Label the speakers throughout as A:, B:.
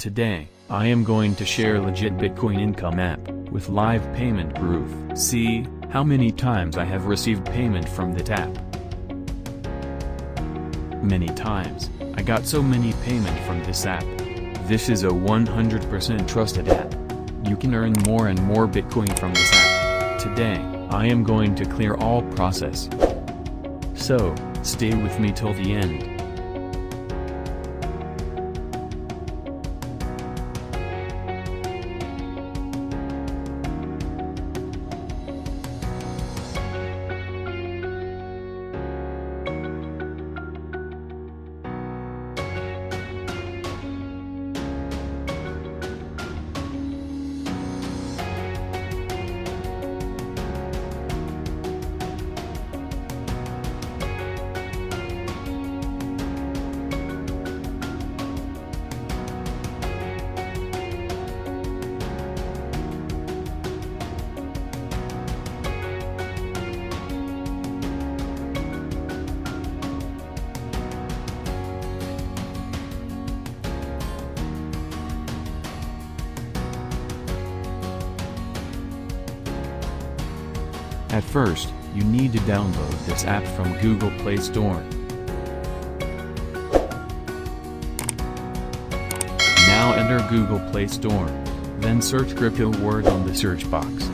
A: Today, I am going to share legit Bitcoin income app, with live payment proof. See, how many times I have received payment from that app. Many times, I got so many payment from this app. This is a 100% trusted app. You can earn more and more Bitcoin from this app. Today, I am going to clear all process. So, stay with me till the end. At first, you need to download this app from Google Play Store. Now enter Google Play Store. Then search crypto word on the search box.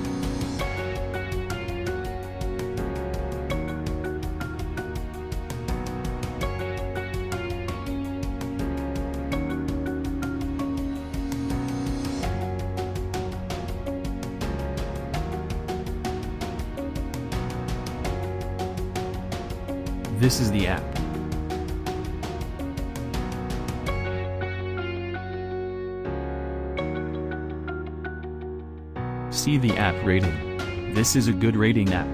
A: This is the app. See the app rating. This is a good rating app.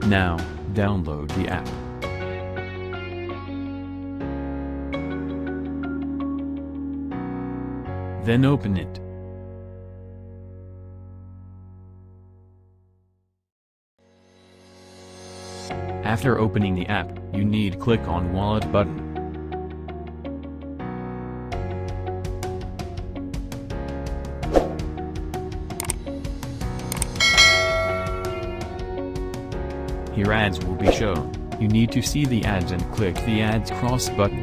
A: Now, download the app. Then open it. After opening the app, you need click on Wallet button. Here ads will be shown. You need to see the ads and click the ads cross button.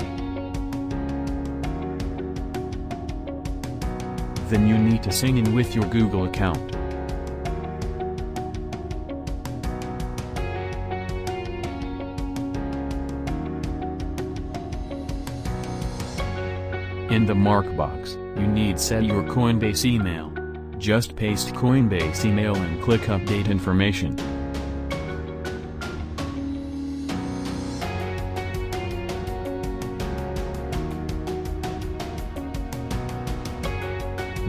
A: Then you need to sign in with your Google account. In the mark box, you need set your Coinbase email. Just paste Coinbase email and click update information.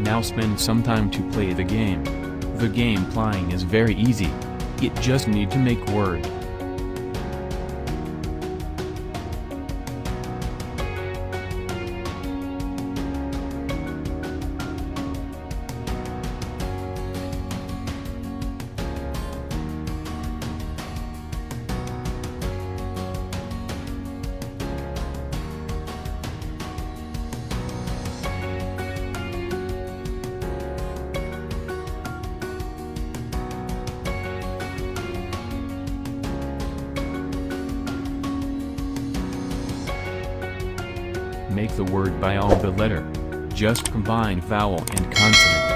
A: Now spend some time to play the game. The game playing is very easy. It just need to make word. Make the word by all the letter. Just combine vowel and consonant.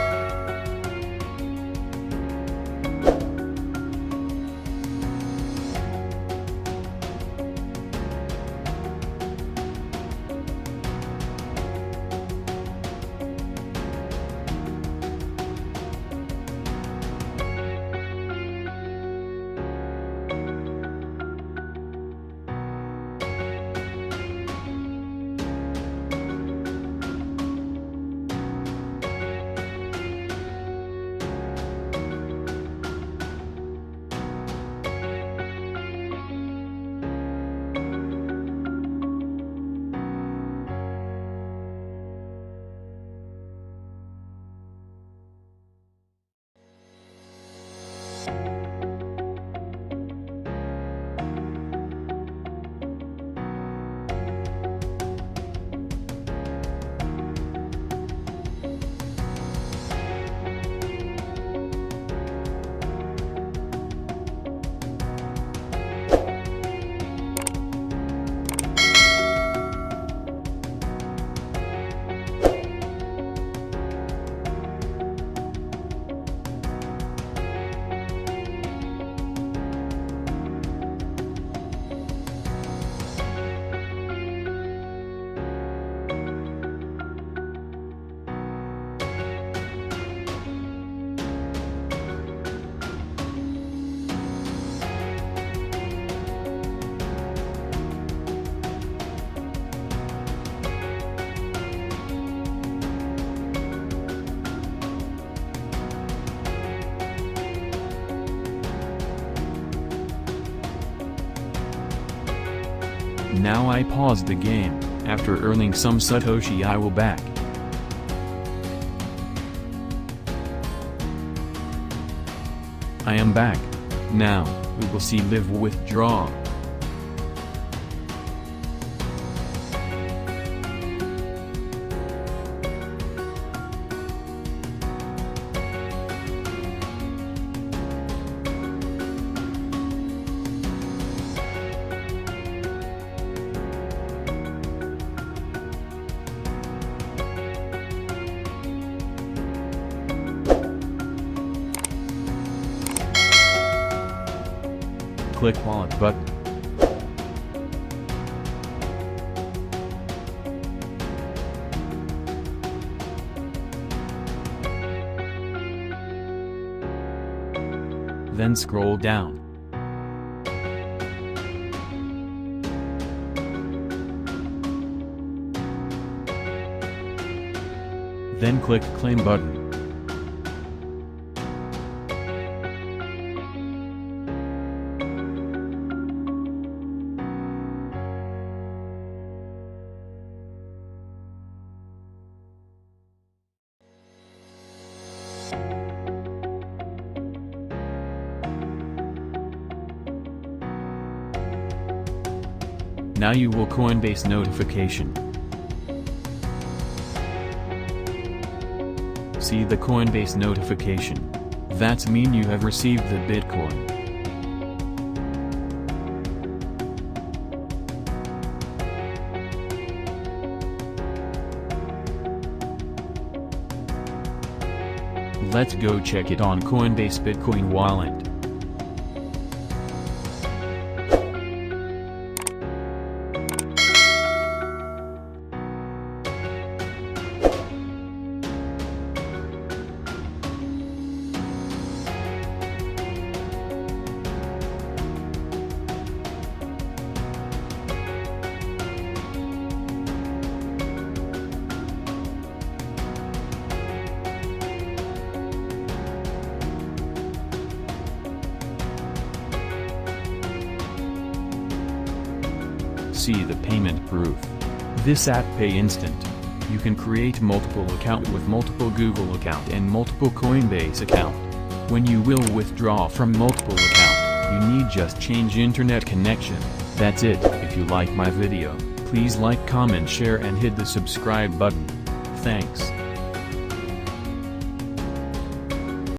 A: Now I pause the game. After earning some Satoshi I will back. I am back. Now, we will see live withdrawal. Click wallet button. Then scroll down. Then click claim button. Now you will Coinbase notification. See the Coinbase notification. That's mean you have received the Bitcoin. Let's go check it on Coinbase Bitcoin wallet. See the payment proof. This app pay instant. You can create multiple account with multiple Google account and multiple Coinbase account. When you will withdraw from multiple account, you need just change internet connection. That's it. If you like my video, please like, comment, share and hit the subscribe button. Thanks.